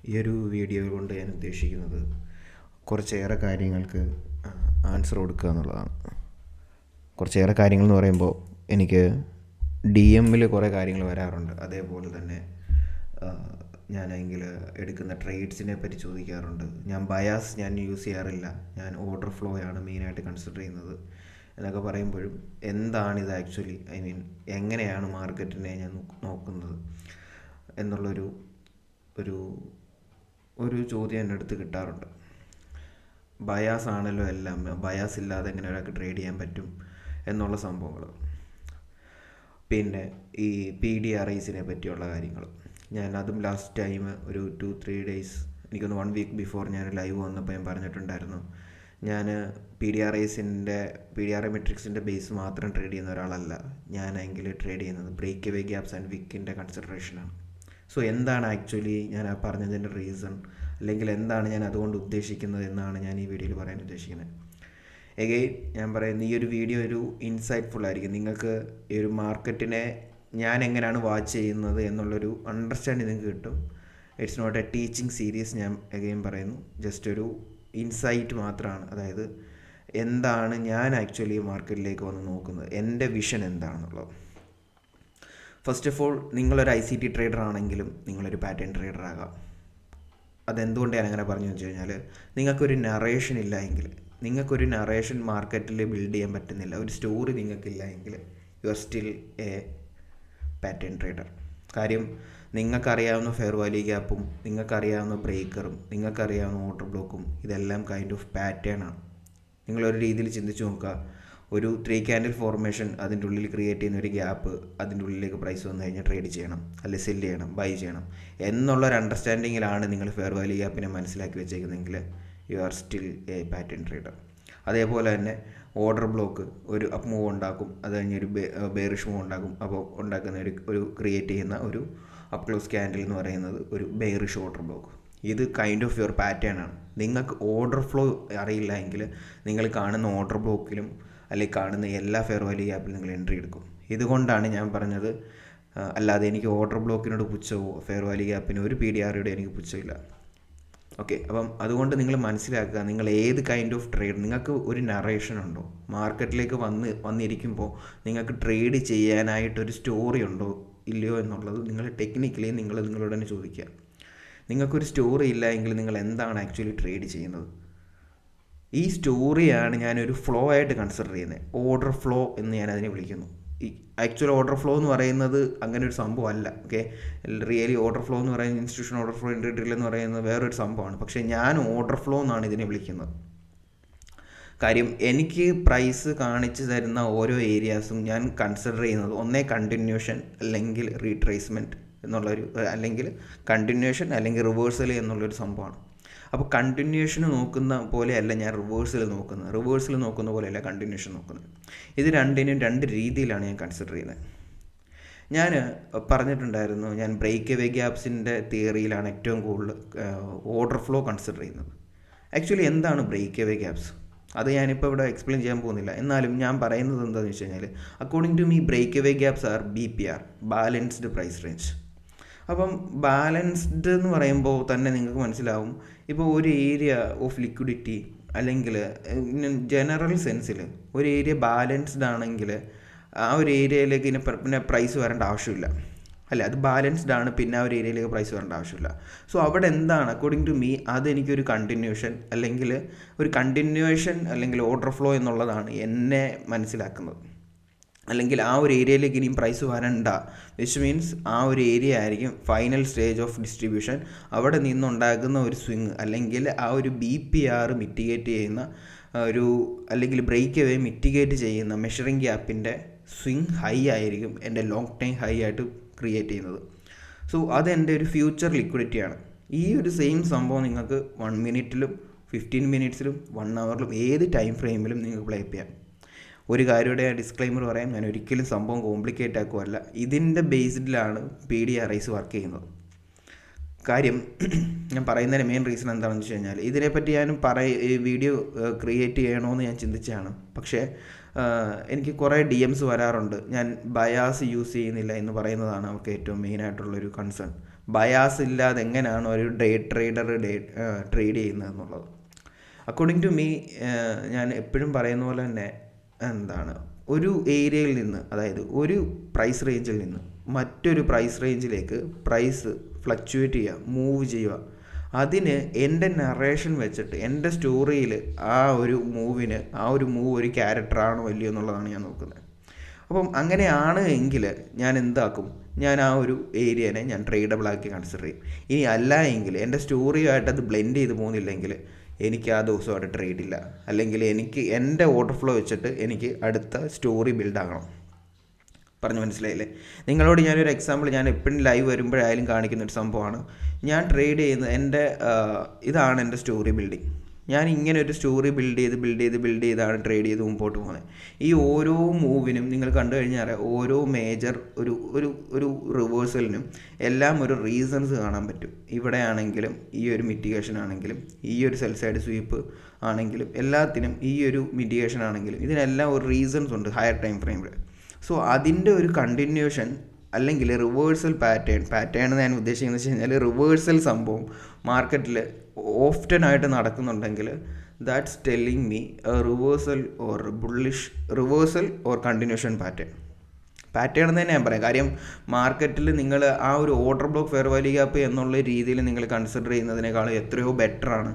ഈ ഒരു വീഡിയോ കൊണ്ട് ഞാൻ ഉദ്ദേശിക്കുന്നത് കുറച്ചേറെ കാര്യങ്ങൾക്ക് ആൻസർ കൊടുക്കുക എന്നുള്ളതാണ്. കുറച്ചേറെ കാര്യങ്ങൾ എന്ന് പറയുമ്പോൾ എനിക്ക് DM-ൽ കുറേ കാര്യങ്ങൾ വരാറുണ്ട്. അതേപോലെ തന്നെ ഞാനെങ്കിൽ എടുക്കുന്ന ട്രേഡ്സിനെ പറ്റി ചോദിക്കാറുണ്ട്. ഞാൻ യൂസ് ചെയ്യാറില്ല, ഞാൻ ഓർഡർ ഫ്ലോ ആണ് മെയിനായിട്ട് കൺസിഡർ ചെയ്യുന്നത് എന്നൊക്കെ പറയുമ്പോഴും എന്താണിത് ആക്ച്വലി, എങ്ങനെയാണ് മാർക്കറ്റിനെ ഞാൻ നോക്കുന്നത് എന്നുള്ളൊരു ഒരു ചോദ്യം എൻ്റെ അടുത്ത് കിട്ടാറുണ്ട്. ബയാസ് ആണല്ലോ എല്ലാം, ബയാസ് ഇല്ലാതെ എങ്ങനെ ഒരാൾക്ക് ട്രേഡ് ചെയ്യാൻ പറ്റും എന്നുള്ള സംഭവങ്ങൾ. പിന്നെ ഈ PDRIസിനെ പറ്റിയുള്ള കാര്യങ്ങൾ, ഞാൻ അതും ലാസ്റ്റ് ടൈം ഒരു 2-3 ഡേയ്സ്, എനിക്കൊന്ന് 1 വീക്ക് ബിഫോർ ഞാൻ ലൈവ് വന്നപ്പോൾ ഞാൻ പറഞ്ഞിട്ടുണ്ടായിരുന്നു. ഞാൻ PDRI മെട്രിക്സിൻ്റെ ബേസ് മാത്രം ട്രേഡ് ചെയ്യുന്ന ഒരാളല്ല. ഞാനെങ്കിൽ ട്രേഡ് ചെയ്യുന്നത് ബ്രേക്ക് അവേ ഗ്യാപ്സ് ആൻഡ് വിക്കിൻ്റെ കൺസിഡറേഷനാണ്. സോ എന്താണ് ആക്ച്വലി ഞാൻ ആ പറഞ്ഞതിൻ്റെ റീസൺ, അല്ലെങ്കിൽ എന്താണ് ഞാൻ അതുകൊണ്ട് ഉദ്ദേശിക്കുന്നത് എന്നാണ് ഞാൻ ഈ വീഡിയോയിൽ പറയാൻ ഉദ്ദേശിക്കുന്നത്. എഗെയിൻ ഞാൻ പറയുന്നത്, ഈ ഒരു വീഡിയോ ഒരു ഇൻസൈറ്റ്ഫുൾ ആയിരിക്കും. നിങ്ങൾക്ക് ഈ ഒരു മാർക്കറ്റിനെ ഞാൻ എങ്ങനെയാണ് വാച്ച് ചെയ്യുന്നത് എന്നുള്ളൊരു അണ്ടർസ്റ്റാൻഡിങ് നിങ്ങൾക്ക് കിട്ടും. It's not a teaching series. ഞാൻ എഗെയിൻ പറയുന്നു, ജസ്റ്റ് ഒരു ഇൻസൈറ്റ് മാത്രമാണ്. അതായത് എന്താണ് ഞാൻ ആക്ച്വലി മാർക്കറ്റിലേക്ക് വന്ന് നോക്കുന്നത്, എൻ്റെ വിഷൻ എന്താണെന്നുള്ളത്. ഫസ്റ്റ് ഓഫ് ഓൾ, നിങ്ങളൊരു ICT ട്രേഡർ ആണെങ്കിലും നിങ്ങളൊരു പാറ്റേൺ ട്രേഡർ ആകാം. അതെന്തുകൊണ്ട് ഞാൻ അങ്ങനെ പറഞ്ഞു വെച്ച് കഴിഞ്ഞാൽ, നിങ്ങൾക്കൊരു നറേഷൻ ഇല്ല എങ്കിൽ, നിങ്ങൾക്കൊരു നറേഷൻ മാർക്കറ്റിൽ ബിൽഡ് ചെയ്യാൻ പറ്റുന്നില്ല, ഒരു സ്റ്റോറി നിങ്ങൾക്കില്ല എങ്കിൽ, U are still a pattern trader. കാര്യം, നിങ്ങൾക്കറിയാവുന്ന ഫെയർ വാല്യൂ ഗ്യാപ്പും നിങ്ങൾക്കറിയാവുന്ന ബ്രേക്കറും നിങ്ങൾക്കറിയാവുന്ന ഓർഡർ ബ്ലോക്കും ഇതെല്ലാം കൈൻഡ് ഓഫ് പാറ്റേൺ ആണ്. നിങ്ങളൊരു രീതിയിൽ ചിന്തിച്ച് നോക്കുക, ഒരു 3 ക്യാൻഡിൽ ഫോർമേഷൻ, അതിൻ്റെ ഉള്ളിൽ ക്രിയേറ്റ് ചെയ്യുന്ന ഒരു ഗ്യാപ്പ്, അതിൻ്റെ ഉള്ളിലേക്ക് പ്രൈസ് വന്നു കഴിഞ്ഞാൽ ട്രേഡ് ചെയ്യണം, അല്ലെങ്കിൽ സെല് ചെയ്യണം, ബൈ ചെയ്യണം എന്നുള്ളൊരു അണ്ടർസ്റ്റാൻഡിങ്ങിലാണ് നിങ്ങൾ ഫെയർ വാല്യൂ ഗ്യാപ്പിനെ മനസ്സിലാക്കി വെച്ചേക്കുന്നതെങ്കിൽ you are still a pattern trader. അതേപോലെ തന്നെ ഓർഡർ ബ്ലോക്ക് ഒരു അപ്പ് മൂവ് ഉണ്ടാക്കും, അത് കഴിഞ്ഞൊരു ബെയറിഷ് മൂവ് ഉണ്ടാക്കും. അപ്പോൾ ഉണ്ടാക്കുന്ന ഒരു ക്രിയേറ്റ് ചെയ്യുന്ന ഒരു അപ്പ് ക്ലോസ് ക്യാൻഡിൽ എന്ന് പറയുന്നത് ഒരു ബെയറിഷ് ഓർഡർ ബ്ലോക്ക്. ഇത് കൈൻഡ് ഓഫ് യുവർ പാറ്റേൺ ആണ്. നിങ്ങൾക്ക് ഓർഡർ ഫ്ലോ അറിയില്ല എങ്കിൽ നിങ്ങൾ കാണുന്ന ഓർഡർ ബ്ലോക്കിലും അല്ലെങ്കിൽ കാണുന്ന എല്ലാ ഫെയർ വാല്യൂ ഗ്യാപ്പിലും നിങ്ങൾ എൻട്രി എടുക്കും. ഇതുകൊണ്ടാണ് ഞാൻ പറഞ്ഞത്. അല്ലാതെ എനിക്ക് ഓർഡർ ബ്ലോക്കിനോട് പുച്ഛമോ ഫെയർ വാല്യൂ ഗ്യാപ്പിന് ഒരു PDRയുടെ എനിക്ക് പുച്ഛമില്ല. ഓക്കെ, അപ്പം അതുകൊണ്ട് നിങ്ങൾ മനസ്സിലാക്കുക, നിങ്ങൾ ഏത് കൈൻഡ് ഓഫ് ട്രേഡ്, നിങ്ങൾക്ക് ഒരു നറേഷൻ ഉണ്ടോ, മാർക്കറ്റിലേക്ക് വന്നിരിക്കുമ്പോൾ നിങ്ങൾക്ക് ട്രേഡ് ചെയ്യാനായിട്ടൊരു സ്റ്റോറി ഉണ്ടോ ഇല്ലയോ എന്നുള്ളത് നിങ്ങൾ ടെക്നിക്കലി നിങ്ങളോട് തന്നെ ചോദിക്കുക. നിങ്ങൾക്കൊരു സ്റ്റോറി ഇല്ല എങ്കിൽ നിങ്ങൾ എന്താണ് ആക്ച്വലി ട്രേഡ് ചെയ്യുന്നത്? ഈ സ്റ്റോറിയാണ് ഞാനൊരു ഫ്ലോ ആയിട്ട് കൺസിഡർ ചെയ്യുന്നത്. ഓർഡർ ഫ്ലോ എന്ന് ഞാൻ അതിനെ വിളിക്കുന്നു. ഈ ആക്ച്വൽ ഓർഡർ ഫ്ലോ എന്ന് പറയുന്നത് അങ്ങനെ ഒരു സംഭവം അല്ല. ഓക്കെ, റിയലി ഓർഡർ ഫ്ലോ എന്ന് പറയുന്നത്, ഇൻസ്റ്റിറ്റ്യൂഷൻ ഓർഡർ ഫ്ലോ, ഇൻഡിവിജ്വൽ എന്ന് പറയുന്നത് വേറൊരു സംഭവമാണ്. പക്ഷേ ഞാൻ ഓർഡർ ഫ്ലോ എന്നാണ് ഇതിനെ വിളിക്കുന്നത്. കാര്യം, എനിക്ക് പ്രൈസ് കാണിച്ചു തരുന്ന ഓരോ ഏരിയാസും ഞാൻ കൺസിഡർ ചെയ്യുന്നത് ഒന്നേ കണ്ടിന്യൂഷൻ അല്ലെങ്കിൽ റീട്രേസ്മെൻറ്റ് എന്നുള്ളൊരു, അല്ലെങ്കിൽ കണ്ടിന്യൂഷൻ അല്ലെങ്കിൽ റിവേഴ്സൽ എന്നുള്ളൊരു സംഭവമാണ്. അപ്പോൾ കണ്ടിന്യൂഷൻ നോക്കുന്ന പോലെയല്ല ഞാൻ റിവേഴ്സൽ നോക്കുന്ന പോലെയല്ല കണ്ടിന്യൂഷൻ നോക്കുന്നത്. ഇത് രണ്ടിനും രണ്ട് രീതിയിലാണ് ഞാൻ കൺസിഡർ ചെയ്യുന്നത്. ഞാൻ പറഞ്ഞിട്ടുണ്ടായിരുന്നു, ഞാൻ ബ്രേക്ക് അവേ ഗ്യാപ്സിൻ്റെ തിയറിയിലാണ് ഏറ്റവും കൂടുതൽ ഓർഡർ ഫ്ലോ കൺസിഡർ ചെയ്യുന്നത്. ആക്ച്വലി എന്താണ് ബ്രേക്ക് അവേ ഗ്യാപ്സ്? അത് ഞാനിപ്പോൾ ഇവിടെ എക്സ്പ്ലെയിൻ ചെയ്യാൻ പോകുന്നില്ല. എന്നാലും ഞാൻ പറയുന്നത് എന്താണെന്ന് വെച്ച് കഴിഞ്ഞാൽ, according to me break away gaps are BPR, balanced price range. അപ്പം ബാലൻസ്ഡ് എന്ന് പറയുമ്പോൾ തന്നെ നിങ്ങൾക്ക് മനസ്സിലാവും, ഇപ്പോൾ ഒരു ഏരിയ ഓഫ് ലിക്വിഡിറ്റി അല്ലെങ്കിൽ ജനറൽ സെൻസിൽ ഒരു ഏരിയ ബാലൻസ്ഡ് ആണെങ്കിൽ ആ ഒരു ഏരിയയിലേക്ക് പിന്നെ പ്രൈസ് വരേണ്ട ആവശ്യമില്ല, അല്ല, അത് ബാലൻസ്ഡ് ആണ്, പിന്നെ ആ ഒരു ഏരിയയിലേക്ക് പ്രൈസ് വരേണ്ട ആവശ്യമില്ല. സോ അവിടെ എന്താണ് അക്കോർഡിംഗ് ടു മീ, അതെനിക്കൊരു കണ്ടിന്യൂഷൻ അല്ലെങ്കിൽ ഓർഡർ ഫ്ലോ എന്നുള്ളതാണ് എന്നെ മനസ്സിലാക്കുന്നത്. അല്ലെങ്കിൽ ആ ഒരു ഏരിയയിലേക്ക് ഇനിയും പ്രൈസ് വരണ്ട, വിച്ച് മീൻസ് ആ ഒരു ഏരിയ ആയിരിക്കും ഫൈനൽ സ്റ്റേജ് ഓഫ് ഡിസ്ട്രിബ്യൂഷൻ. അവിടെ നിന്നുണ്ടാകുന്ന ഒരു സ്വിങ്, അല്ലെങ്കിൽ ആ ഒരു BPR മിറ്റിഗേറ്റ് ചെയ്യുന്ന അല്ലെങ്കിൽ ബ്രേക്ക് അവേ മിറ്റിഗേറ്റ് ചെയ്യുന്ന മെഷറിംഗ് ഗ്യാപ്പിൻ്റെ സ്വിങ് ഹൈ ആയിരിക്കും എൻ്റെ ലോങ് ടൈം ഹൈ ആയിട്ട് ക്രിയേറ്റ് ചെയ്യുന്നത്. സോ അതെൻ്റെ ഒരു ഫ്യൂച്ചർ ലിക്വിഡിറ്റിയാണ്. ഈ ഒരു സെയിം സംഭവം നിങ്ങൾക്ക് 1 മിനിറ്റിലും 15 മിനിറ്റ്സിലും 1 അവറിലും ഏത് ടൈം ഫ്രെയിമിലും നിങ്ങൾക്ക് പ്ലേ ചെയ്യാം. ഒരു കാര്യയുടെ ഡിസ്ക്ലൈമർ പറയാം, ഞാൻ ഒരിക്കലും സംഭവം കോംപ്ലിക്കേറ്റ് ആക്കുമല്ല. ഇതിൻ്റെ ബേസ്ഡിലാണ് PDRIs വർക്ക് ചെയ്യുന്നത്. കാര്യം, ഞാൻ പറയുന്നതിന് മെയിൻ റീസൺ എന്താണെന്ന് വെച്ച് കഴിഞ്ഞാൽ, ഇതിനെപ്പറ്റി ഞാൻ ഈ വീഡിയോ ക്രിയേറ്റ് ചെയ്യണമെന്ന് ഞാൻ ചിന്തിച്ചതാണ്. പക്ഷേ എനിക്ക് കുറേ DMs വരാറുണ്ട്, ഞാൻ ബയാസ് യൂസ് ചെയ്യുന്നില്ല എന്ന് പറയുന്നതാണ് അവർക്ക് ഏറ്റവും മെയിനായിട്ടുള്ളൊരു കൺസേൺ. ബയാസ് ഇല്ലാതെ എങ്ങനെയാണ് ഒരു ഡേ ട്രേഡർ ട്രേഡ് ചെയ്യുന്നത് എന്നുള്ളത്. അക്കോർഡിംഗ് ടു മീ, ഞാൻ എപ്പോഴും പറയുന്ന പോലെ തന്നെ എന്താണ്, ഒരു ഏരിയയിൽ നിന്ന്, അതായത് ഒരു പ്രൈസ് റേഞ്ചിൽ നിന്ന് മറ്റൊരു പ്രൈസ് റേഞ്ചിലേക്ക് പ്രൈസ് ഫ്ലക്ച്വേറ്റ് ചെയ്യുക, മൂവ് ചെയ്യുക. അതിന് എൻ്റെ നറേഷൻ വെച്ചിട്ട് എൻ്റെ സ്റ്റോറിയിൽ ആ ഒരു മൂവ് ഒരു ക്യാരക്ടറാണോ അല്ലയോ എന്നുള്ളതാണ് ഞാൻ നോക്കുന്നത്. അപ്പം അങ്ങനെയാണ് എങ്കിൽ ഞാൻ എന്താക്കും, ഞാൻ ആ ഒരു ഏരിയനെ ഞാൻ ട്രേഡബിളാക്കി കൺസിഡർ ചെയ്യും. ഇനി അല്ല എങ്കിൽ എൻ്റെ സ്റ്റോറിയുമായിട്ട് അത് ബ്ലെൻഡ് ചെയ്ത് പോകുന്നില്ലെങ്കിൽ എനിക്ക് ആ ദിവസമായിട്ട് ട്രേഡ് ഇല്ല. അല്ലെങ്കിൽ എനിക്ക് എൻ്റെ ഓർഡർ ഫ്ലോ വെച്ചിട്ട് എനിക്ക് അടുത്ത സ്റ്റോറി ബിൽഡാകണം. പറഞ്ഞു മനസ്സിലായില്ലേ? നിങ്ങളോട് ഞാനൊരു എക്സാമ്പിൾ, ഞാൻ എപ്പോഴും ലൈവ് വരുമ്പോഴായാലും കാണിക്കുന്നൊരു സംഭവമാണ്. ഞാൻ ട്രേഡ് ചെയ്യുന്ന ഇതാണ് എൻ്റെ സ്റ്റോറി ബിൽഡിങ്. ഞാൻ ഇങ്ങനെ ഒരു സ്റ്റോറി ബിൽഡ് ചെയ്താണ് ട്രേഡ് ചെയ്ത് മുമ്പോട്ട് പോകുന്നത്. ഈ ഓരോ മൂവിനും നിങ്ങൾ കണ്ടു കഴിഞ്ഞാൽ ഓരോ മേജർ ഒരു റിവേഴ്സലിനും എല്ലാം ഒരു റീസൺസ് കാണാൻ പറ്റും. ഇവിടെ ആണെങ്കിലും ഈ ഒരു മിറ്റിഗേഷൻ ആണെങ്കിലും ഈ ഒരു സെൽ സൈഡ് സ്വീപ്പ് ആണെങ്കിലും എല്ലാത്തിനും ഈ ഒരു മിറ്റിഗേഷൻ ആണെങ്കിലും ഇതിനെല്ലാം ഒരു റീസൺസ് ഉണ്ട് ഹയർ ടൈം ഫ്രെയിമിൽ. സോ അതിൻ്റെ ഒരു കണ്ടിന്യൂഷൻ അല്ലെങ്കിൽ റിവേഴ്സൽ പാറ്റേൺ എന്ന് ഞാൻ ഉദ്ദേശിക്കുന്നത് വെച്ച് കഴിഞ്ഞാൽ റിവേഴ്സൽ സംഭവം മാർക്കറ്റിൽ ഓഫ്റ്റൻ ആയിട്ട് നടക്കുന്നുണ്ടെങ്കിൽ that's telling me reversal or continuation pattern എന്ന് തന്നെ ഞാൻ പറയാം. കാര്യം മാർക്കറ്റിൽ നിങ്ങൾ ആ ഒരു order block fair value gap എന്നുള്ള രീതിയിൽ നിങ്ങൾ കൺസിഡർ ചെയ്യുന്നതിനേക്കാളും എത്രയോ ബെറ്ററാണ്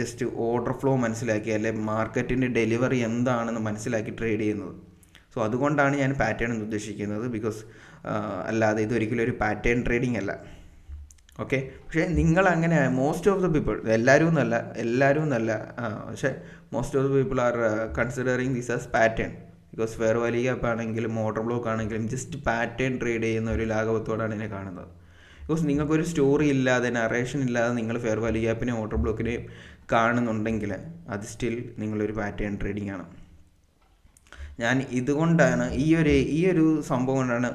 ജസ്റ്റ് ഓർഡർ ഫ്ലോ മനസ്സിലാക്കി അല്ലെങ്കിൽ മാർക്കറ്റിൻ്റെ ഡെലിവറി എന്താണെന്ന് മനസ്സിലാക്കി ട്രേഡ് ചെയ്യുന്നത്. സോ അതുകൊണ്ടാണ് ഞാൻ പാറ്റേൺ എന്ന് ഉദ്ദേശിക്കുന്നത്. ബിക്കോസ് അല്ലാതെ ഇതൊരിക്കലും ഒരു പാറ്റേൺ ട്രേഡിംഗ് അല്ല. ഓക്കെ, പക്ഷേ നിങ്ങളങ്ങനെ മോസ്റ്റ് ഓഫ് ദ പീപ്പിൾ, എല്ലാവരും എന്നല്ല, പക്ഷേ most of the people are considering this as pattern. Because fair value gap ആണെങ്കിലും ഓർഡർ ബ്ലോക്ക് ആണെങ്കിലും ജസ്റ്റ് പാറ്റേൺ ട്രേഡ് ചെയ്യുന്ന ഒരു ലാഘവത്തോടാണ് ഇതിനെ കാണുന്നത്. ബിക്കോസ് നിങ്ങൾക്കൊരു സ്റ്റോറി ഇല്ലാതെ, നറേഷൻ ഇല്ലാതെ നിങ്ങൾ ഫെയർ വാല്യൂ ഗ്യാപ്പിനെയും ഓർഡർ ബ്ലോക്കിനെയും കാണുന്നുണ്ടെങ്കിൽ അത് സ്റ്റിൽ നിങ്ങളൊരു പാറ്റേൺ ട്രേഡിംഗ് ആണ്. ഞാൻ ഇതുകൊണ്ടാണ് ഈ ഒരു സംഭവം കൊണ്ടാണ്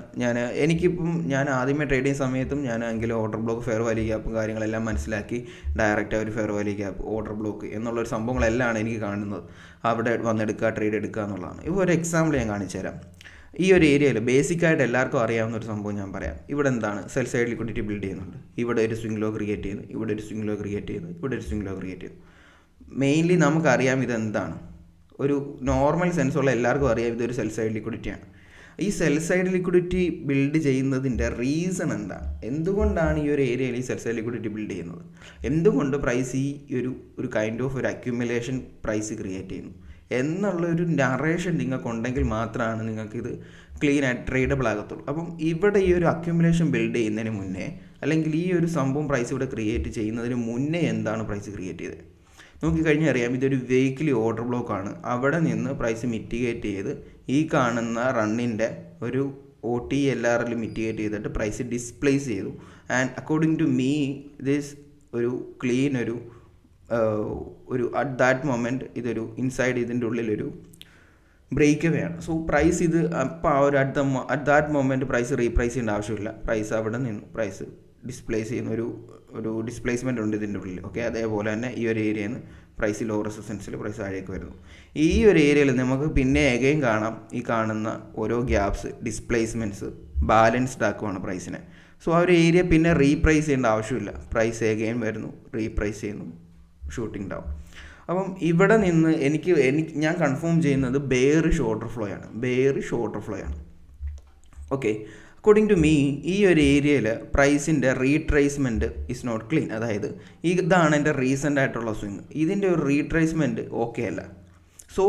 ഞാൻ ആദ്യമേ ട്രേഡ് ചെയ്യുന്ന സമയത്തും ഞാനെങ്കിലും ഓർഡർ ബ്ലോക്ക് ഫെയർ വാല്യൂ ഗ്യാപ്പും കാര്യങ്ങളെല്ലാം മനസ്സിലാക്കി ഡയറക്റ്റ് ഒരു fair value gap order block എന്നുള്ളൊരു സംഭവങ്ങളെല്ലാം എനിക്ക് കാണുന്നത്. അവിടെ വന്നെടുക്കുക, ട്രേഡ് എടുക്കുക എന്നുള്ളതാണ്. ഇപ്പോൾ ഒരു എക്സാമ്പിൾ ഞാൻ കാണിച്ചു തരാം. ഈ ഒരു ഏരിയയിൽ ബേസിക്കായിട്ട് എല്ലാവർക്കും അറിയാവുന്ന ഒരു സംഭവം ഞാൻ പറയാം. ഇവിടെ എന്താണ്, സെൽ സൈഡ് ലിക്വിഡിറ്റി ബിൽഡ് ചെയ്യുന്നുണ്ട്. ഇവിടെ ഒരു സ്വിംഗ് ലോ ക്രിയേറ്റ് ചെയ്യുന്നു, ഇവിടെ ഒരു സ്വിംഗ് ലോ ക്രിയേറ്റ് ചെയ്യുന്നു, ഇവിടെ ഒരു സ്വിംഗ് ലോ ക്രിയേറ്റ് ചെയ്യുന്നു. മെയിൻലി നമുക്കറിയാം ഇതെന്താണ്. ഒരു നോർമൽ സെൻസുള്ള എല്ലാവർക്കും അറിയാം ഇതൊരു സെൽ സൈഡ് ലിക്വിഡിറ്റിയാണ്. ഈ സെൽ സൈഡ് ലിക്വിഡിറ്റി ബിൽഡ് ചെയ്യുന്നതിൻ്റെ റീസൺ എന്താണ്? എന്തുകൊണ്ടാണ് ഈ ഒരു ഏരിയയിൽ ഈ സെൽ സൈഡ് ലിക്വിഡിറ്റി ബിൽഡ് ചെയ്യുന്നത്? എന്തുകൊണ്ട് പ്രൈസ് ഈ ഒരു കൈൻഡ് ഓഫ് ഒരു അക്യുമുലേഷൻ പ്രൈസ് ക്രിയേറ്റ് ചെയ്യുന്നു എന്നുള്ളൊരു നറേഷൻ നിങ്ങൾക്കുണ്ടെങ്കിൽ മാത്രമാണ് നിങ്ങൾക്കിത് ക്ലീൻ ആയിട്ട് ട്രേഡബിൾ ആകത്തുള്ളൂ. അപ്പം ഇവിടെ ഈ ഒരു അക്യുമുലേഷൻ ബിൽഡ് ചെയ്യുന്നതിന് മുന്നേ, അല്ലെങ്കിൽ ഈ ഒരു സംഭവം പ്രൈസ് ഇവിടെ ക്രിയേറ്റ് ചെയ്യുന്നതിന് മുന്നേ എന്താണ് പ്രൈസ് ക്രിയേറ്റ് ചെയ്തത് നോക്കിക്കഴിഞ്ഞാൽ അറിയാം. ഇതൊരു വീക്ക്ലി ഓർഡർ ബ്ലോക്കാണ്. അവിടെ നിന്ന് പ്രൈസ് മിറ്റിഗേറ്റ് ചെയ്ത് ഈ കാണുന്ന റണ്ണിൻ്റെ ഒരു OTLRൽ മിറ്റിഗേറ്റ് ചെയ്തിട്ട് പ്രൈസ് ഡിസ്പ്ലേസ് ചെയ്തു. And according to me this ഒരു ക്ലീൻ ഒരു അറ്റ് ദാറ്റ് മൊമെൻറ്റ് ഇതൊരു ഇൻസൈഡ് ഇതിൻ്റെ ഉള്ളിലൊരു ബ്രേക്ക് അവേ ആണ്. സോ പ്രൈസ് ഇത് അപ്പോൾ ആ ഒരു at that moment price reprice ചെയ്യേണ്ട ആവശ്യമില്ല. പ്രൈസ് അവിടെ നിന്ന് പ്രൈസ് ഡിസ്പ്ലേസ് ചെയ്യുന്ന ഒരു ഡിസ്പ്ലേസ്മെൻ്റ് ഉണ്ട് ഇതിൻ്റെ ഉള്ളിൽ. ഓക്കെ, അതേപോലെ തന്നെ ഈ ഒരു ഏരിയയിൽ നിന്ന് പ്രൈസ് ലോ റെസിസ്റ്റൻസിൽ പ്രൈസ് താഴേക്ക് വരുന്നു. ഈ ഒരു ഏരിയയിൽ നമുക്ക് പിന്നെ എഗെയിൻ കാണാം ഈ കാണുന്ന ഓരോ ഗ്യാപ്സ് ഡിസ്പ്ലേസ്മെൻറ്റ്സ് ബാലൻസ്ഡ് ആക്കുവാണ് പ്രൈസിനെ. സോ ആ ഒരു ഏരിയ പിന്നെ റീപ്രൈസ് ചെയ്യേണ്ട ആവശ്യമില്ല. പ്രൈസ് എഗെയിൻ വരുന്നു, റീപ്രൈസ് ചെയ്യുന്നു, ഷൂട്ടിംഗ് ഡൗൺ. അപ്പം ഇവിടെ നിന്ന് ഞാൻ കൺഫേം ചെയ്യുന്നത് ബെയറിഷ് ഓർഡർ ഫ്ലോ ആണ്. ഓക്കെ, അക്കോർഡിംഗ് ടു മീ ഈ ഒരു ഏരിയയിൽ പ്രൈസിൻ്റെ റീട്രേസ്മെൻറ്റ് ഇസ് നോട്ട് ക്ലീൻ. അതായത് ഇതാണ് എൻ്റെ റീസെൻ്റ് ആയിട്ടുള്ള സ്വിങ്. ഇതിൻ്റെ ഒരു റീട്രേസ്മെൻറ്റ് ഓക്കെ അല്ല. സോ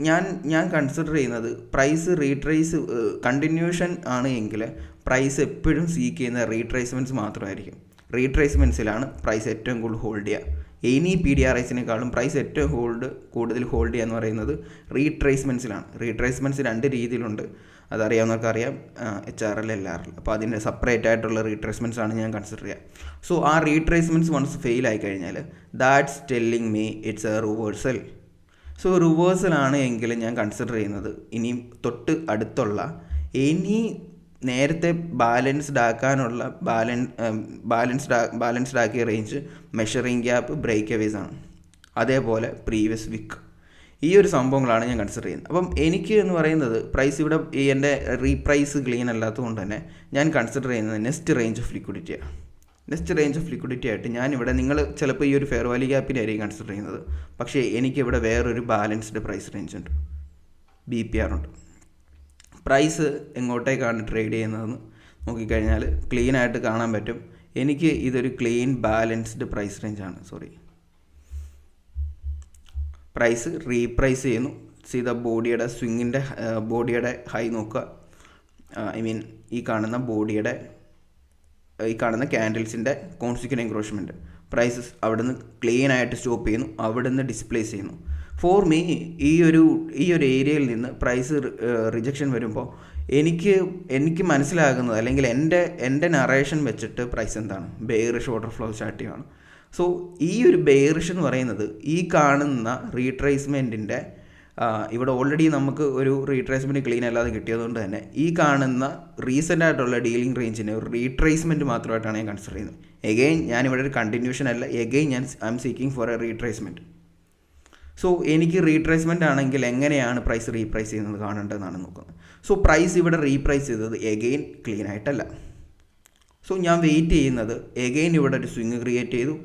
ഞാൻ കൺസിഡർ ചെയ്യുന്നത് പ്രൈസ് കണ്ടിന്യൂഷൻ ആണ് എങ്കിൽ പ്രൈസ് എപ്പോഴും സീക്ക് ചെയ്യുന്ന റീട്രേസ്മെൻറ്റ്സ് മാത്രമായിരിക്കും. റീട്രേസ്മെൻറ്റ്സിലാണ് പ്രൈസ് ഏറ്റവും കൂടുതൽ ഹോൾഡ് ചെയ്യുക. എനി PDRIസിനേക്കാളും പ്രൈസ് ഏറ്റവും കൂടുതൽ ഹോൾഡ് ചെയ്യുക എന്ന് പറയുന്നത് റീട്രേസ്മെൻറ്റ്സിലാണ്. റീട്രേസ്മെൻറ്റ്സ് രണ്ട് രീതിയിലുണ്ട്, അതറിയാവുന്നവർക്ക് അറിയാം, HRL LRL. അപ്പോൾ അതിൻ്റെ സെപ്പറേറ്റ് ആയിട്ടുള്ള റീട്രേസ്മെൻറ്റ്സ് ആണ് ഞാൻ കൺസിഡർ ചെയ്യുക. സോ ആ റീട്രേസ്മെൻറ്റ്സ് വൺസ് ഫെയിൽ ആയി കഴിഞ്ഞാൽ that's telling me it's A reversal. So reversal ആണ് എങ്കിൽ ഞാൻ കൺസിഡർ ചെയ്യുന്നത് ഇനിയും തൊട്ട് അടുത്തുള്ള നേരത്തെ ബാലൻസ്ഡ് ആക്കാനുള്ള ബാലൻസ്ഡ് ആക്കിയ range measuring gap break aways ആണ്. അതേപോലെ പ്രീവിയസ് വിക്ക് ഈ ഒരു സംഭവങ്ങളാണ് ഞാൻ കൺസിഡർ ചെയ്യുന്നത്. അപ്പം എനിക്ക് എന്ന് പറയുന്നത് പ്രൈസ് ഇവിടെ എൻ്റെ റീപ്രൈസ് ക്ലീൻ അല്ലാത്തതുകൊണ്ട് തന്നെ ഞാൻ കൺസിഡർ ചെയ്യുന്നത് നെക്സ്റ്റ് റേഞ്ച് ഓഫ് ലിക്വിഡിറ്റിയാണ്. നെക്സ്റ്റ് റേഞ്ച് ഓഫ് ലിക്വിഡിറ്റി ആയിട്ട് ഞാനിവിടെ, നിങ്ങൾ ചിലപ്പോൾ ഈ ഒരു ഫെയർ വാല്യൂ ഗ്യാപ്പിനായിരിക്കും കൺസിഡർ ചെയ്യുന്നത്, പക്ഷേ എനിക്കിവിടെ വേറൊരു ബാലൻസ്ഡ് പ്രൈസ് റേഞ്ച് ഉണ്ട്, BPR ഉണ്ട്. പ്രൈസ് എങ്ങോട്ടേക്കാണ് ട്രേഡ് ചെയ്യുന്നതെന്ന് നോക്കിക്കഴിഞ്ഞാൽ ക്ലീൻ ആയിട്ട് കാണാൻ പറ്റും. എനിക്ക് ഇതൊരു clean balanced price റേഞ്ചാണ്. Price reprice ചെയ്യുന്നു. സീത ബോഡിയുടെ സ്വിങ്ങിൻ്റെ ബോഡിയുടെ ഹൈ നോക്കുക. ഈ കാണുന്ന ക്യാൻഡിൽസിൻ്റെ കോൺസിക്വൻ്റ് എൻക്രോച്ച്മെൻറ്റ് പ്രൈസസ് അവിടുന്ന് ക്ലീൻ ആയിട്ട് സ്റ്റോപ്പ് ചെയ്യുന്നു, അവിടുന്ന് ഡിസ്പ്ലേസ് ചെയ്യുന്നു. ഫോർ മീ ഈ ഒരു ഏരിയയിൽ നിന്ന് പ്രൈസ് റിജക്ഷൻ വരുമ്പോൾ എനിക്ക് മനസ്സിലാകുന്നത്, അല്ലെങ്കിൽ എൻ്റെ നറേഷൻ വെച്ചിട്ട് പ്രൈസ് എന്താണ്, ബെയറിഷ് ഓർഡർ ഫ്ലോ സ്റ്റാർട്ട് ചെയ്യുകയാണ്. സോ ഈ ഒരു ബെയറിഷ് എന്ന് പറയുന്നത് ഈ കാണുന്ന റീട്രേസ്മെൻറ്റിൻ്റെ ഇവിടെ ഓൾറെഡി നമുക്ക് ഒരു റീട്രേസ്മെൻറ്റ് ക്ലീൻ അല്ലാതെ കിട്ടിയതുകൊണ്ട് തന്നെ ഈ കാണുന്ന റീസെൻ്റ് ആയിട്ടുള്ള ഡീലിംഗ് റേഞ്ചിനെ ഒരു റീട്രേസ്മെൻറ്റ് മാത്രമായിട്ടാണ് ഞാൻ കൺസിഡർ ചെയ്യുന്നത്. എഗെയിൻ ഞാനിവിടെ ഒരു കണ്ടിന്യൂഷൻ അല്ല, again I M seeking four A retracement. So എനിക്ക് റീട്രേസ്മെൻറ്റ് ആണെങ്കിൽ എങ്ങനെയാണ് പ്രൈസ് റീപ്രൈസ് ചെയ്യുന്നത് കാണേണ്ടതെന്നാണ് നോക്കുന്നത്. സോ പ്രൈസ് ഇവിടെ റീപ്രൈസ് ചെയ്തത് എഗെയിൻ ക്ലീൻ ആയിട്ടല്ല. സോ ഞാൻ വെയിറ്റ് ചെയ്യുന്നത് എഗെയിൻ ഇവിടെ ഒരു സ്വിങ് ക്രിയേറ്റ് ചെയ്തു.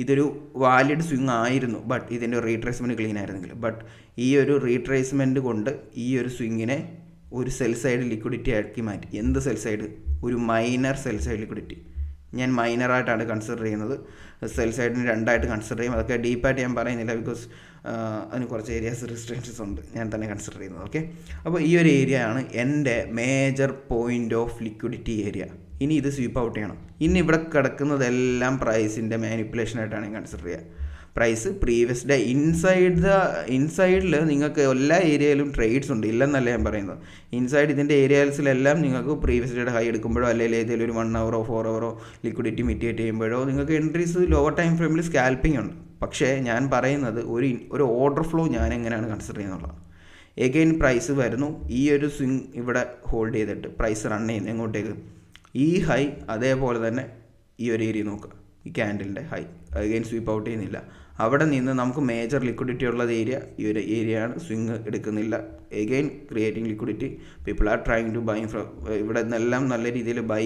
ഇതൊരു വാലിഡ് സ്വിങ് ആയിരുന്നു, ബട്ട് ഇതിൻ്റെ റീട്രേസ്മെൻറ്റ് ക്ലീൻ ആയിരുന്നെങ്കിൽ, ബട്ട് ഈ ഒരു റീട്രേസ്മെൻറ്റ് കൊണ്ട് ഈ ഒരു സ്വിങ്ങിനെ ഒരു സെൽ സൈഡ് ലിക്വിഡിറ്റി ആക്കി മാറ്റി. എന്ത് സെൽ സൈഡ്? ഒരു മൈനർ സെൽ സൈഡ് ലിക്വിഡിറ്റി. ഞാൻ മൈനറായിട്ടാണ് കൺസിഡർ ചെയ്യുന്നത്. സെൽ സൈഡിന് രണ്ടായിട്ട് കൺസിഡർ ചെയ്യും. അതൊക്കെ ഡീപ്പായിട്ട് ഞാൻ പറയുന്നില്ല, ബിക്കോസ് അതിന് കുറച്ച് ഏരിയാസ് റിസ്ട്രിക്ഷൻസ് ഉണ്ട്, ഞാൻ തന്നെ കൺസിഡർ ചെയ്യുന്നത്. ഓക്കെ, അപ്പോൾ ഈ ഒരു ഏരിയ ആണ് എൻ്റെ major point of liquidity area. ഇനി ഇത് സ്വീപ്പ് ഔട്ട് ചെയ്യണം. ഇനി ഇവിടെ കിടക്കുന്നതെല്ലാം പ്രൈസിൻ്റെ മാനിപ്പുലേഷനായിട്ടാണ് ഞാൻ കൺസിഡർ ചെയ്യുക. പ്രൈസ് പ്രീവിയസ് ഡേ ഇൻസൈഡിൽ നിങ്ങൾക്ക് എല്ലാ ഏരിയയിലും ട്രേഡ്സ് ഉണ്ട്, ഇല്ലെന്നല്ല ഞാൻ പറയുന്നത്. ഇൻസൈഡ് ഇതിൻ്റെ ഏരിയാസിലെല്ലാം നിങ്ങൾക്ക് പ്രീവിയസ് ഡേയുടെ ഹൈ എടുക്കുമ്പോഴോ അല്ലെങ്കിൽ ഏതെങ്കിലും ഒരു 1 hour 4 hour ലിക്വിഡിറ്റി മിറ്റിഗേറ്റ് ചെയ്യുമ്പോഴോ നിങ്ങൾക്ക് എൻട്രീസ് ലോവർ ടൈം ഫ്രെയിമിൽ സ്കാൽപ്പിംഗ് ഉണ്ട്. പക്ഷേ ഞാൻ പറയുന്നത് ഒരു ഓർഡർ ഫ്ലോ ഞാൻ എങ്ങനെയാണ് കൺസിഡർ ചെയ്യുന്നുള്ളതാണ്. എഗെയിൻ പ്രൈസ് വരുന്നു, ഈ ഒരു സ്വിങ് ഇവിടെ ഹോൾഡ് ചെയ്തിട്ട് പ്രൈസ് റൺ ചെയ്യുന്നു എങ്ങോട്ടേക്ക്, ഈ ഹൈ അതേപോലെ തന്നെ ഈ ഒരു ഏരിയ നോക്കുക, ഈ ക്യാൻഡിലിൻ്റെ ഹൈ അഗെയിൻ സ്വീപ്പ് ഔട്ട് ചെയ്യുന്നില്ല. അവിടെ നിന്ന് നമുക്ക് മേജർ ലിക്വിഡിറ്റി ഉള്ളത് ഈ ഒരു ഏരിയയാണ്. സ്വിങ് എടുക്കുന്നില്ല, again creating liquidity. People are trying to bye from ഇവിടെ നിന്നെല്ലാം നല്ല രീതിയിൽ ബൈ,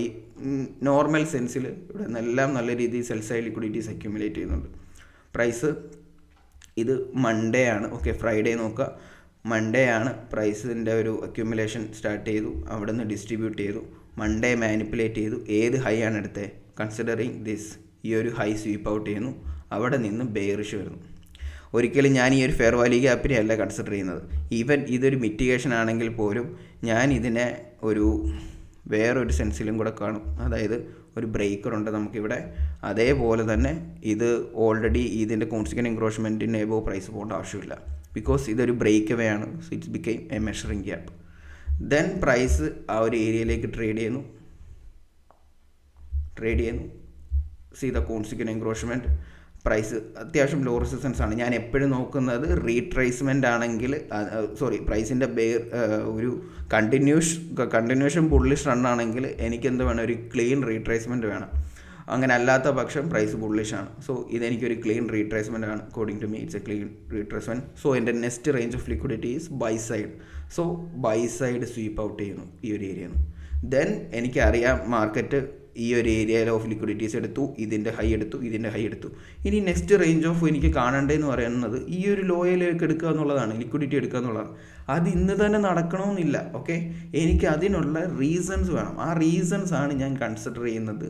നോർമൽ സെൻസിൽ ഇവിടെ നിന്നെല്ലാം നല്ല രീതിയിൽ സെൽ സൈഡ് ലിക്വിഡിറ്റീസ് അക്യുമുലേറ്റ് ചെയ്യുന്നുണ്ട്. പ്രൈസ് ഇത് മൺഡേ ആണ്. ഓക്കെ, ഫ്രൈഡേ നോക്കുക, മൺഡേ ആണ് പ്രൈസിൻ്റെ ഒരു അക്യുമുലേഷൻ സ്റ്റാർട്ട് ചെയ്തു, അവിടെ നിന്ന് ഡിസ്ട്രിബ്യൂട്ട് ചെയ്തു, മൺഡേ മാനിപ്പുലേറ്റ് ചെയ്തു. ഏത് ഹൈ ആണ് എടുത്തത്? കൺസിഡറിങ് ദിസ്, ഈ ഒരു ഹൈ സ്വീപ്പ് ഔട്ട് ചെയ്യുന്നു, അവിടെ നിന്ന് ബെയറിഷ് വരുന്നു. ഒരിക്കലും ഞാൻ ഈ ഒരു ഫെയർ വാല്യൂ ഗ്യാപ്പിനെ അല്ല കൺസിഡർ ചെയ്യുന്നത്. ഈവൻ ഇതൊരു മിറ്റിഗേഷൻ ആണെങ്കിൽ പോലും ഞാൻ ഇതിനെ വേറൊരു സെൻസിലും കൂടെ കാണും. അതായത് ഒരു ബ്രേക്കറുണ്ട് നമുക്കിവിടെ, അതേപോലെ തന്നെ ഇത് ഓൾറെഡി ഇതിൻ്റെ കോൺസിക്വൻ്റ് എൻക്രോച്ച്മെൻറ്റിന് എബോ പ്രൈസ് പോകേണ്ട ആവശ്യമില്ല, ബിക്കോസ് ഇതൊരു ബ്രേക്ക് അവേ ആണ്. So it's became a measuring gap. Then price ആ ഒരു ഏരിയയിലേക്ക് ട്രേഡ് ചെയ്യുന്നു. See the consequent encroachment. Price അത്യാവശ്യം ലോ റെസിസ്റ്റൻസ് ആണ്. ഞാൻ എപ്പോഴും നോക്കുന്നത് റീട്രേസ്മെൻ്റ് ആണെങ്കിൽ, പ്രൈസിൻ്റെ ഒരു കണ്ടിന്യൂഷൻ ബുള്ളിഷ് റൺ ആണെങ്കിൽ എനിക്കെന്ത് വേണം, ഒരു ക്ലീൻ റീട്രേസ്മെൻറ്റ് വേണം. അങ്ങനെ അല്ലാത്ത പക്ഷം പ്രൈസ് ബുള്ളിഷാണ്. സോ ഇതെനിക്കൊരു ക്ലീൻ റീട്രേസ്മെൻ്റ് ആണ്. According to me it's a clean retracement. So എൻ്റെ next range of liquidity is buy side. So buy side sweep out ചെയ്യുന്നു ഈ ഒരു ഏരിയയിൽ നിന്ന്. ദെൻ എനിക്കറിയാം മാർക്കറ്റ് ഈ ഒരു ഏരിയയിൽ ഓഫ് ലിക്വിഡിറ്റീസ് എടുത്തു, ഇതിൻ്റെ ഹൈ എടുത്തു. ഇനി നെക്സ്റ്റ് റേഞ്ച് ഓഫ് എനിക്ക് കാണേണ്ടതെന്ന് പറയുന്നത് ഈ ഒരു ലോയിലേക്ക് എടുക്കുക എന്നുള്ളതാണ്, ലിക്വിഡിറ്റി എടുക്കുക എന്നുള്ളതാണ്. അത് ഇന്ന് തന്നെ നടക്കണമെന്നില്ല. ഓക്കെ, എനിക്ക് അതിനുള്ള റീസൺസ് വേണം. ആ റീസൺസ് ആണ് ഞാൻ കൺസിഡർ ചെയ്യുന്നത്.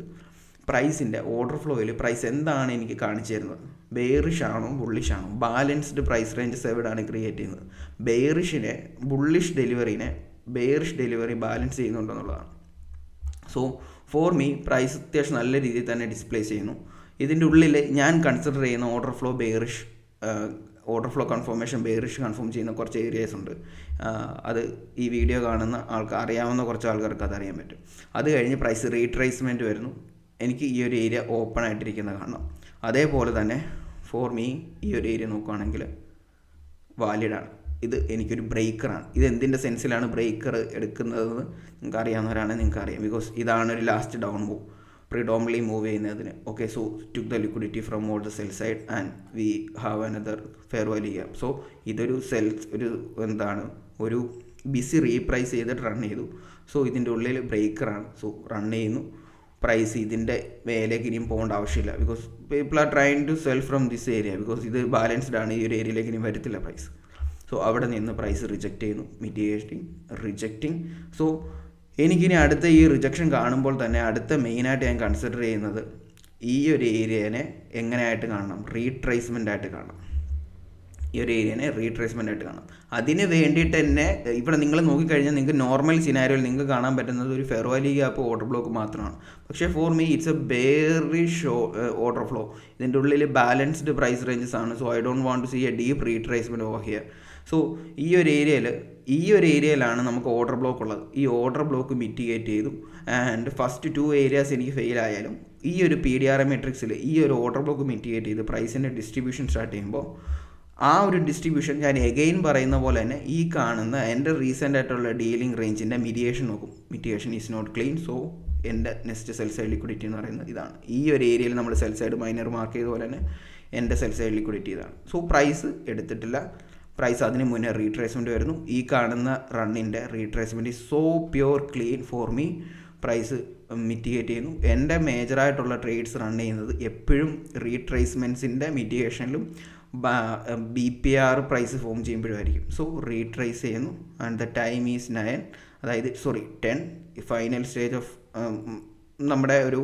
പ്രൈസിൻ്റെ ഓർഡർ ഫ്ലോയിൽ പ്രൈസ് എന്താണ് എനിക്ക് കാണിച്ചു തരുന്നത്? ബെയറിഷ് ആണോ ബുള്ളിഷ് ആണോ? ബാലൻസ്ഡ് പ്രൈസ് റേഞ്ചസ് എവിടെയാണ് ക്രിയേറ്റ് ചെയ്യുന്നത്? ബുള്ളിഷ് ഡെലിവറി ബാലൻസ് ചെയ്യുന്നുണ്ടെന്നുള്ളതാണ്. സോ ഫോർ മീ പ്രൈസ് അത്യാവശ്യം നല്ല രീതിയിൽ തന്നെ ഡിസ്പ്ലേസ് ചെയ്യുന്നു. ഇതിൻ്റെ ഉള്ളിൽ ഞാൻ കൺസിഡർ ചെയ്യുന്ന order flow confirmation bearish confirm ചെയ്യുന്ന കുറച്ച് ഏരിയാസ് ഉണ്ട്. അത് ഈ വീഡിയോ കാണുന്ന അറിയാവുന്ന കുറച്ച് ആൾക്കാർക്ക് അതറിയാൻ പറ്റും. അത് കഴിഞ്ഞ് പ്രൈസ് റീട്രേസ്മെൻറ്റ് വരുന്നു. എനിക്ക് ഈ ഒരു ഏരിയ ഓപ്പൺ ആയിട്ടിരിക്കുന്നത് കാണാം. അതേപോലെ തന്നെ ഫോർ മീ ഈ ഒരു ഏരിയ നോക്കുകയാണെങ്കിൽ വാലിഡാണ്. ഇത് എനിക്കൊരു ബ്രേക്കറാണ്. ഇത് എന്തിൻ്റെ സെൻസിലാണ് ബ്രേക്കർ എടുക്കുന്നതെന്ന് നിങ്ങൾക്ക് അറിയാവുന്നവരാണ്, നിങ്ങൾക്ക് അറിയാം. ബിക്കോസ് ഇതാണ് ഒരു last down move. Predominantly move ചെയ്യുന്നതിന്. Okay, so took the liquidity from all the sell side and we have another fair value gap. So ഇതൊരു ഒരു ബിസി റീപ്രൈസ് ചെയ്തിട്ട് റൺ ചെയ്തു. സോ ഇതിൻ്റെ ഉള്ളിൽ ബ്രേക്കറാണ്. സോ റൺ ചെയ്യുന്നു. പ്രൈസ് ഇതിൻ്റെ മേലേക്ക് ഇനിയും പോകേണ്ട ആവശ്യമില്ല. Because people are trying to sell from this area. Because ഇത് ബാലൻസ്ഡ് ആണ്. ഈ ഒരു ഏരിയയിലേക്ക് ഇനിയും വരത്തില്ല പ്രൈസ്. സോ അവിടെ നിന്ന് പ്രൈസ് റിജക്റ്റ് ചെയ്യുന്നു. റിജക്റ്റിംഗ്. സോ എനിക്കിനി അടുത്ത ഈ റിജക്ഷൻ കാണുമ്പോൾ തന്നെ അടുത്ത മെയിനായിട്ട് ഞാൻ കൺസിഡർ ചെയ്യുന്നത് ഈ ഒരു ഏരിയനെ എങ്ങനെയായിട്ട് കാണണം, റീട്രേസ്മെൻ്റ് ആയിട്ട് കാണണം. ഈ ഒരു ഏരിയനെ റീട്രേസ്മെൻ്റ് ആയിട്ട് കാണാം. അതിന് വേണ്ടിയിട്ട് തന്നെ ഇവിടെ നിങ്ങൾ നോക്കിക്കഴിഞ്ഞാൽ നിങ്ങൾക്ക് നോർമൽ സിനാരിയോയിൽ നിങ്ങൾക്ക് കാണാൻ പറ്റുന്നത് ഒരു fair value gap order block മാത്രമാണ്. പക്ഷേ for me it's a bearish order flow. ഇതിൻ്റെ ഉള്ളിൽ ബാലൻസ്ഡ് പ്രൈസ് റേഞ്ചസ് ആണ്. So I don't want to see a deep retracement over here. So ഈ ഒരു ഏരിയയിലാണ് നമുക്ക് ഓർഡർ ബ്ലോക്ക് ഉള്ളത്. ഈ ഓർഡർ ബ്ലോക്ക് മിറ്റിഗേറ്റ് ചെയ്തു. ആൻഡ് ഫസ്റ്റ് 2 ഏരിയാസ് എനിക്ക് ഫെയിൽ ആയാലും ഈ ഒരു PDRM മെട്രിക്സിൽ ഈ ഒരു ഓർഡർ ബ്ലോക്ക് മിറ്റിഗേറ്റ് ചെയ്ത് പ്രൈസിൻ്റെ ഡിസ്ട്രിബ്യൂഷൻ സ്റ്റാർട്ട് ചെയ്യുമ്പോൾ ആ ഒരു ഡിസ്ട്രിബ്യൂഷൻ ഞാൻ എഗെയിൻ പറയുന്ന പോലെ തന്നെ ഈ കാണുന്ന എൻ്റെ റീസെൻ്റ് ആയിട്ടുള്ള ഡീലിംഗ് റേഞ്ചിൻ്റെ മിറ്റിഗേഷൻ നോക്കും. Mitigation is not clean. So എൻ്റെ നെക്സ്റ്റ് സെൽ സൈഡ് ലിക്വിഡിറ്റി എന്ന് പറയുന്നത് ഇതാണ്. ഈ ഒരു ഏരിയയിൽ നമ്മൾ സെൽ സൈഡ് മൈനർ മാർക്ക് ചെയ്ത പോലെ തന്നെ എൻ്റെ സെൽ സൈഡ് ലിക്വിഡിറ്റി ഇതാണ്. സോ പ്രൈസ് എടുത്തിട്ടില്ല. പ്രൈസ് അതിന് മുന്നേ റീട്രേസ്മെൻറ്റ് വരുന്നു. ഈ കാണുന്ന റണ്ണിൻ്റെ retracement so pure clean for me. Price mitigate ചെയ്യുന്നു. എൻ്റെ മേജറായിട്ടുള്ള ട്രേഡ്സ് റൺ ചെയ്യുന്നത് എപ്പോഴും റീട്രേസ്മെൻറ്റ്സിൻ്റെ മിറ്റിഗേഷനിലും BPR പ്രൈസ് ഫോം ചെയ്യുമ്പോഴായിരിക്കും. സോ റീട്രേസ് ചെയ്യുന്നു. And the time is 10. Final stage of നമ്മുടെ ഒരു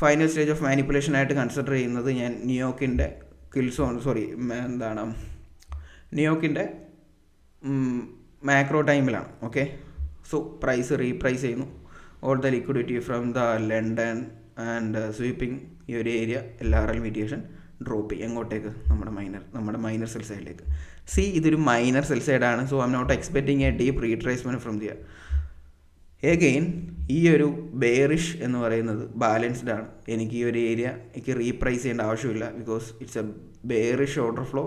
ഫൈനൽ സ്റ്റേജ് ഓഫ് മാനിപ്പുലേഷനായിട്ട് കൺസിഡർ ചെയ്യുന്നത് ഞാൻ നിയോക്കിൻ്റെ നിയോക്കിൻ്റെ മാക്രോ ടൈമിലാണ്. ഓക്കെ, സോ പ്രൈസ് റീപ്രൈസ് ചെയ്യുന്നു. All the liquidity from the London and sweeping ഈ ഒരു ഏരിയ LRL മിറ്റിഗേഷൻ ഡ്രോപ്പ് ചെയ്യും. എങ്ങോട്ടേക്ക്? നമ്മുടെ മൈനർ സെൽ സൈഡിലേക്ക്. ഇതൊരു മൈനർ സെൽ സൈഡാണ്. So I'm not expecting a deep retracement from there. Again ഈ ഒരു ബെയറിഷ് എന്ന് പറയുന്നത് ബാലൻസ്ഡ് ആണ്. എനിക്ക് ഈ ഒരു ഏരിയ എനിക്ക് റീപ്രൈസ് ചെയ്യേണ്ട ആവശ്യമില്ല. Because it's a bearish order flow.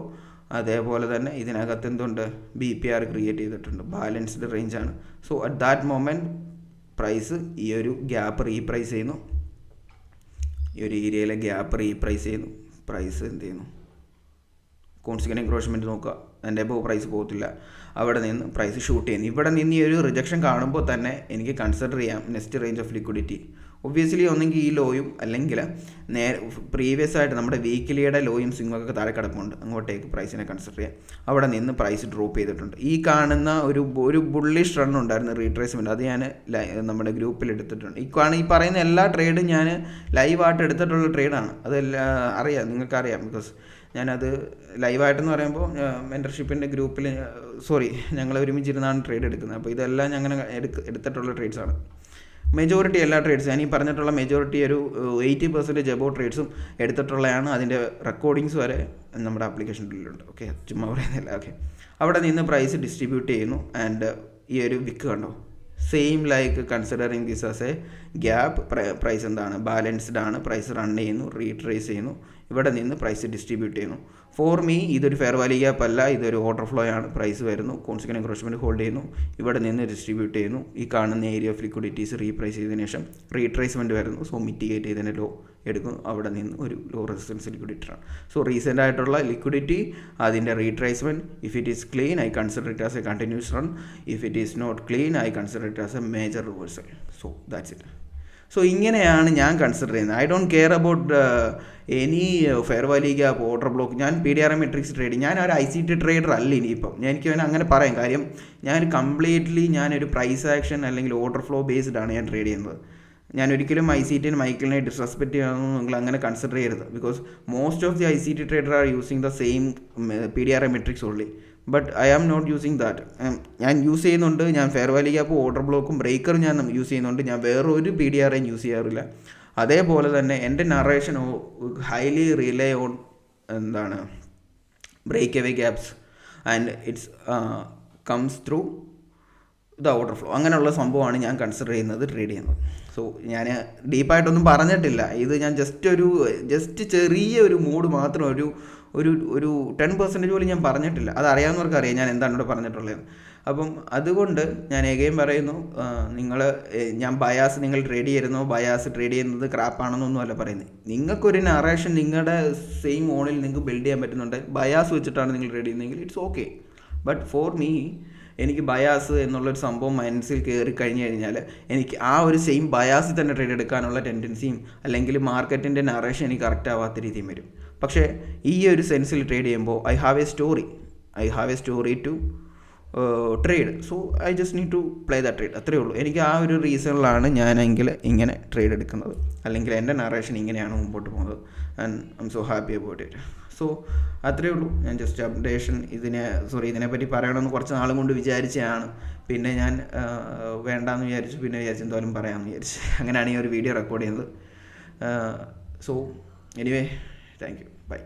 അതേപോലെ തന്നെ ഇതിനകത്ത് എന്തുണ്ട്? BPR ക്രിയേറ്റ് ചെയ്തിട്ടുണ്ട്. ബാലൻസ്ഡ് റേഞ്ചാണ്. So at that moment price ഈ ഒരു ഗ്യാപ്പ് റീപ്രൈസ് ചെയ്യുന്നു. ഈ ഒരു ഏരിയയിലെ ഗ്യാപ്പ് റീപ്രൈസ് ചെയ്യുന്നു. പ്രൈസ് എന്ത് ചെയ്യുന്നു? കോൺസിക്വൻ്റ് എൻക്രോച്ച്മെൻറ്റ് നോക്കുക. എൻ്റെ ഇപ്പോൾ പ്രൈസ് പോകത്തില്ല. അവിടെ നിന്ന് പ്രൈസ് ഷൂട്ട് ചെയ്യുന്നു. ഇവിടെ നിന്ന് ഈ ഒരു റിജക്ഷൻ കാണുമ്പോൾ തന്നെ എനിക്ക് കൺസിഡർ ചെയ്യാം next range of liquidity. Obviously ഒന്നെങ്കിൽ ഈ ലോയും അല്ലെങ്കിൽ പ്രീവിയസ് ആയിട്ട് നമ്മുടെ വീക്കിലിയുടെ ലോയും സ്വിങ്ങൊക്കെ താഴെ കിടപ്പുണ്ട്. അങ്ങോട്ടേക്ക് പ്രൈസിനെ കൺസിഡർ ചെയ്യാം. അവിടെ നിന്ന് പ്രൈസ് ഡ്രോപ്പ് ചെയ്തിട്ടുണ്ട്. ഈ കാണുന്ന ഒരു ബുള്ളിഷ് റൺ ഉണ്ടായിരുന്നു റീട്രേസ്മെൻറ്റ്. അത് ഞാൻ നമ്മുടെ ഗ്രൂപ്പിൽ എടുത്തിട്ടുണ്ട്. ഈ പറയുന്ന എല്ലാ ട്രേഡും ഞാൻ ലൈവായിട്ട് എടുത്തിട്ടുള്ള ട്രേഡാണ്. അതെല്ലാം നിങ്ങൾക്കറിയാം. ബിക്കോസ് ഞാനത് ലൈവായിട്ടെന്ന് പറയുമ്പോൾ മെൻറ്റർഷിപ്പിൻ്റെ ഗ്രൂപ്പിൽ ഞങ്ങൾ ഒരുമിച്ചിരുന്നാണ് ട്രേഡ് എടുക്കുന്നത്. അപ്പോൾ ഇതെല്ലാം ഞങ്ങൾ എടുത്തിട്ടുള്ള ട്രേഡ്സാണ്. മെജോറിറ്റി എല്ലാ ട്രേഡ്സ് ഞാൻ ഈ പറഞ്ഞിട്ടുള്ള മെജോറിറ്റി ഒരു 80% എബോവ് ട്രേഡ്സും എടുത്തിട്ടുള്ളതാണ്. അതിൻ്റെ റെക്കോർഡിങ്സ് വരെ നമ്മുടെ ആപ്ലിക്കേഷനിലുണ്ട്. ഓക്കെ, ചുമ്മാ പറയുന്നില്ല. ഓക്കെ, അവിടെ നിന്ന് പ്രൈസ് ഡിസ്ട്രിബ്യൂട്ട് ചെയ്യുന്നു. ആൻഡ് ഈ ഒരു വിക്ക് കണ്ടോ? Same like considering this as a gap. Price എന്താണ്? ബാലൻസ്ഡ് ആണ്. പ്രൈസ് റൺ ചെയ്യുന്നു, റീട്രേസ് ചെയ്യുന്നു. ഇവിടെ നിന്ന് പ്രൈസ് ഡിസ്ട്രിബ്യൂട്ട് ചെയ്യുന്നു. ഫോർ മീ ഇതൊരു ഫെയർ വാല്യൂ ഗ്യാപ്പ് അല്ല, ഇതൊരു ഓർഡർ ഫ്ലോ ആണ്. പ്രൈസ് വരുന്നു, കോൺസിക്വൻ്റ് എൻക്രോച്ച്മെൻറ്റ് ഹോൾഡ് ചെയ്യുന്നു. ഇവിടെ നിന്ന് ഡിസ്ട്രിബ്യൂട്ട് ചെയ്യുന്നു. ഈ കാണുന്ന ഏരിയ ഓഫ് ലിക്വിഡിറ്റീസ് റീപ്രൈസ് ചെയ്തതിനു ശേഷം റീട്രേസ്മെൻറ്റ് വരുന്നു. സോ മിറ്റിഗേറ്റ് ചെയ്തതിന് ലോ എടുക്കുന്നു. അവിടെ നിന്ന് ഒരു ലോ റെസിസ്റ്റൻസ് ലിക്വിഡിറ്റി ആണ്. സോ റീസെൻ്റ് ആയിട്ടുള്ള ലിക്വിഡിറ്റി, അതിൻ്റെ retracement. If it is clean I consider it as a continuous run. If it is not clean I consider it as a major reversal. So that's it. So ഇങ്ങനെയാണ് ഞാൻ consider ചെയ്യുന്നത്. I don't care about any fair value gap, order block. ഞാൻ PDRM metrics trade. ഞാൻ ഒരു ICT trader അല്ല ഇനിയിപ്പം. എനിക്ക് അങ്ങനെ പറയാം. കാര്യം ഞാൻ കംപ്ലീറ്റ്ലി ഞാനൊരു പ്രൈസ് ആക്ഷൻ അല്ലെങ്കിൽ ഓർഡർ ഫ്ലോ ബേസ്ഡ് ആണ് ഞാൻ ട്രേഡ് ചെയ്യുന്നത്. ഞാൻ ഒരിക്കലും ICT മൈക്കിളിനെ ഡിസ്റെസ്പെക്റ്റ് ചെയ്യണമെന്ന് നിങ്ങൾ അങ്ങനെ കൺസിഡർ ചെയ്യരുത്. Because most of the ICT trader are using the same PDRM metrics only. But I am not using that. ഞാൻ യൂസ് ചെയ്യുന്നുണ്ട്. ഞാൻ ഫെയർ വാല്യൂ ഗ്യാപ്പ്, ഓർഡർ ബ്ലോക്കും ബ്രേക്കറും ഞാൻ യൂസ് ചെയ്യുന്നുണ്ട്. ഞാൻ വേറൊരു PDRM യൂസ് ചെയ്യാറില്ല. അതേപോലെ തന്നെ എൻ്റെ narration highly rely on break away gaps and it's comes through the order flow. അങ്ങനെയുള്ള സംഭവമാണ് ഞാൻ കൺസിഡർ ചെയ്യുന്നത് ട്രേഡ് ചെയ്യുന്നത്. സോ ഞാൻ ഡീപ്പായിട്ടൊന്നും പറഞ്ഞിട്ടില്ല, ഇത് ഞാൻ ജസ്റ്റ് ചെറിയ ഒരു മൂഡ് മാത്രം, ഒരു 10% പോലും ഞാൻ പറഞ്ഞിട്ടില്ല. അത് അറിയാവുന്നവർക്ക് അറിയാം ഞാൻ എന്താണ് ഇവിടെ പറഞ്ഞിട്ടുള്ളത്. അപ്പം അതുകൊണ്ട് ഞാൻ എഗെയിൻ പറയുന്നു, ഞാൻ ബയാസ് നിങ്ങൾ ട്രേഡ് ചെയ്തിരുന്നോ, ബയാസ് ട്രേഡ് ചെയ്യുന്നത് ക്രാപ്പാണെന്നൊന്നും അല്ല പറയുന്നത്. നിങ്ങൾക്കൊരു നറേഷൻ നിങ്ങളുടെ സെയിം ഓണിൽ നിങ്ങൾക്ക് ബിൽഡ് ചെയ്യാൻ പറ്റുന്നുണ്ട്, ബയാസ് വെച്ചിട്ടാണ് നിങ്ങൾ ട്രേഡ് ചെയ്യുന്നതെങ്കിൽ it's okay. But for me, എനിക്ക് ബയാസ് എന്നുള്ളൊരു സംഭവം മനസ്സിൽ കയറി കഴിഞ്ഞ് കഴിഞ്ഞാൽ എനിക്ക് ആ ഒരു സെയിം ബയാസിൽ തന്നെ ട്രേഡ് എടുക്കാനുള്ള ടെൻഡൻസിയും അല്ലെങ്കിൽ മാർക്കറ്റിൻ്റെ നറേഷൻ എനിക്ക് കറക്റ്റ് ആവാത്ത രീതിയും വരും. പക്ഷേ ഈ ഒരു സെൻസിൽ ട്രേഡ് ചെയ്യുമ്പോൾ I have a story to trade. So I just need to play the trade, അത്രയേ ഉള്ളൂ. എനിക്ക് ആ ഒരു റീസണിലാണ് ഞാനെങ്കിൽ ഇങ്ങനെ ട്രേഡ് എടുക്കുന്നത്, അല്ലെങ്കിൽ എൻ്റെ നറേഷൻ ഇങ്ങനെയാണ് മുമ്പോട്ട് പോകുന്നത്. And I M so happy about it. So അത്രയേ ഉള്ളൂ. ഞാൻ ജസ്റ്റ് അപ്ഡേഷൻ ഇതിനെപ്പറ്റി പറയണമെന്ന് കുറച്ച് നാളും കൊണ്ട് വിചാരിച്ചതാണ്. പിന്നെ ഞാൻ വേണ്ടാന്ന് വിചാരിച്ചു, പിന്നെ വിചാരിച്ചു എന്തായാലും പറയാമെന്ന് വിചാരിച്ചു. അങ്ങനെയാണ് ഈ ഒരു വീഡിയോ റെക്കോർഡ് ചെയ്യുന്നത്. So anyway, thank you, by.